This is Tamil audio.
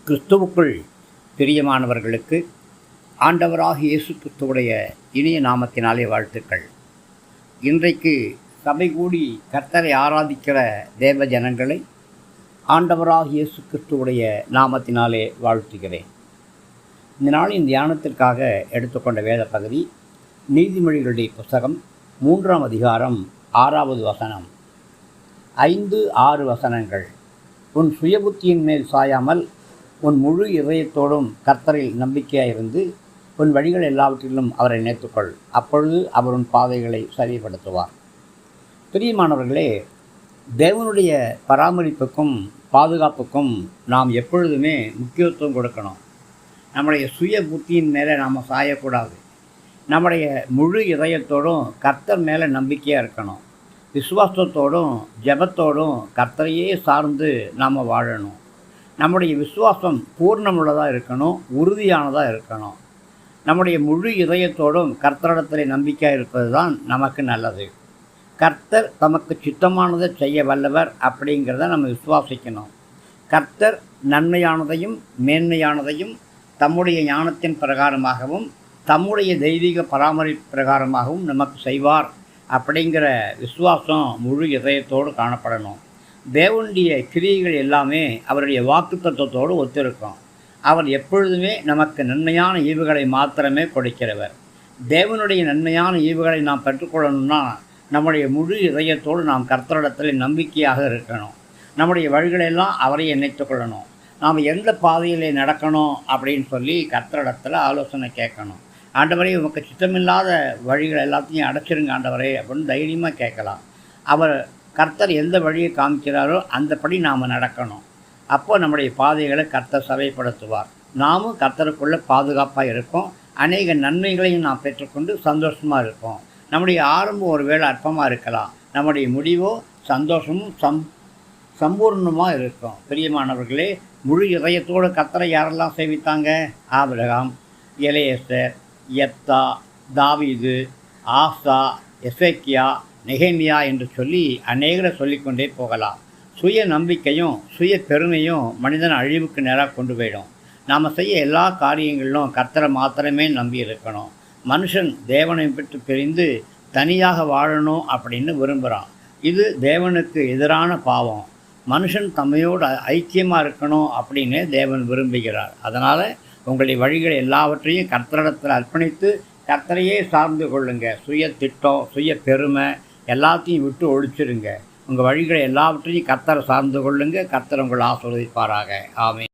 கிறிஸ்துவுக்குள் பிரியமானவர்களுக்கு ஆண்டவராகிய இயேசு கிறிஸ்துவுடைய இனிய நாமத்தினாலே வாழ்த்துக்கள். இன்றைக்கு சபை கூடி கர்த்தரை ஆராதிக்கிற தேவ ஜனங்களை ஆண்டவராகிய இயேசு கிறிஸ்துவுடைய நாமத்தினாலே வாழ்த்துகிறேன். இந்த நாளின் தியானத்திற்காக எடுத்துக்கொண்ட வேத பகுதி நீதிமொழிகளுடைய புத்தகம் 3ஆம் அதிகாரம் 6வது வசனம். 5-6 வசனங்கள். உன் சுயபுத்தியின் மேல் சாயாமல் உன் முழு இதயத்தோடும் கர்த்தரில் நம்பிக்கையாயிருந்து உன் வழிகள் எல்லாவற்றிலும் அவரை நினைத்துக்கொள். அப்பொழுது அவர் உன் பாதைகளை சரிப்படுத்துவார். பிரியமானவர்களே, தேவனுடைய பராமரிப்புக்கும் பாதுகாப்புக்கும் நாம் எப்பொழுதுமே முக்கியத்துவம் கொடுக்கணும். நம்முடைய சுய புத்தியின் மேலே நாம் சாயக்கூடாது. நம்முடைய முழு இதயத்தோடும் கர்த்தர் மேலே நம்பிக்கையாக இருக்கணும். விசுவாசத்தோடும் ஜெபத்தோடும் கர்த்தரையே சார்ந்து நாம் வாழணும். நம்முடைய விசுவாசம் பூர்ணமுள்ளதாக இருக்கணும், உறுதியானதாக இருக்கணும். நம்முடைய முழு இதயத்தோடும் கர்த்தரிடத்தில் நம்பிக்கையாக இருப்பது தான் நமக்கு நல்லது. கர்த்தர் தமக்கு சித்தமானதை செய்ய வல்லவர் அப்படிங்கிறத நம்ம விசுவாசிக்கணும். கர்த்தர் நன்மையானதையும் மேன்மையானதையும் தம்முடைய ஞானத்தின் பிரகாரமாகவும் தம்முடைய தெய்வீக பராமரிப்பு பிரகாரமாகவும் நமக்கு செய்வார் அப்படிங்கிற விசுவாசம் முழு இதயத்தோடு காணப்படணும். தேவனுடைய கிரியைகள் எல்லாமே அவருடைய வாக்குத்தத்தத்தோடு ஒத்திருக்கும். அவர் எப்பொழுதுமே நமக்கு நன்மையான ஈவுகளை மாத்திரமே கொடுக்கிறவர். தேவனுடைய நன்மையான ஈவுகளை நாம் பெற்றுக்கொள்ளணும்னா நம்முடைய முழு இதயத்தோடு நாம் கர்த்தரிடத்தில் நம்பிக்கையாக இருக்கணும். நம்முடைய வழிகளெல்லாம் அவரையே நினைத்து கொள்ளணும். நாம் எந்த பாதையிலே நடக்கணும் அப்படின்னு சொல்லி கர்த்தரிடத்தில் ஆலோசனை கேட்கணும். ஆண்டவரே, உமக்கு சித்தமில்லாத வழிகள் எல்லாத்தையும் அடைச்சிருங்க ஆண்டவரே அப்படின்னு தைரியமாக கேட்கலாம். கர்த்தர் எந்த வழியை காமிக்கிறாரோ அந்தபடி நாம் நடக்கணும். அப்போ நம்முடைய பாதைகளை கர்த்தர் சபைப்படுத்துவார். நாமும் கர்த்தருக்குள்ளே பாதுகாப்பாக இருக்கோம். அநேக நன்மைகளையும் நாம் பெற்றுக்கொண்டு சந்தோஷமாக இருக்கோம். நம்முடைய ஆரம்பம் ஒரு வேளை அற்பமாக இருக்கலாம், நம்முடைய முடிவோ சந்தோஷமும் சம்பூர்ணமாக இருக்கும். பிரியமானவர்களே, முழு இதயத்தோடு கர்த்தரை யாரெல்லாம் சேவித்தாங்க? ஆபிரகாம், எலியேசர், யெப்தா, தாவீது, ஆசா, எசேக்கியா, நெகேமியா என்று சொல்லி அநேகரை சொல்லிக்கொண்டே போகலாம். சுய நம்பிக்கையும் சுய பெருமையும் மனிதன் அழிவுக்கு நேராக கொண்டு போயிடும். நாம் செய்ய எல்லா காரியங்களிலும் கர்த்தரை மாத்திரமே நம்பி இருக்கணும். மனுஷன் தேவனை விட்டு பிரிந்து தனியாக வாழணும் அப்படின்னு விரும்புகிறான். இது தேவனுக்கு எதிரான பாவம். மனுஷன் தம்மையோடு ஐக்கியமாக இருக்கணும் அப்படின்னு தேவன் விரும்புகிறார். அதனால் உங்களுடைய வழிகளை எல்லாவற்றையும் கர்த்தரிடத்தில் அர்ப்பணித்து கர்த்தரையே சார்ந்து கொள்ளுங்க. சுய திட்டம், சுய பெருமை எல்லாத்தையும் விட்டு ஒழிச்சிருங்க. உங்கள் வழிகளை எல்லாவற்றையும் கர்த்தரை சார்ந்து கொள்ளுங்க. கர்த்தர் உங்களை ஆசீர்வதிப்பாராக. ஆமென்.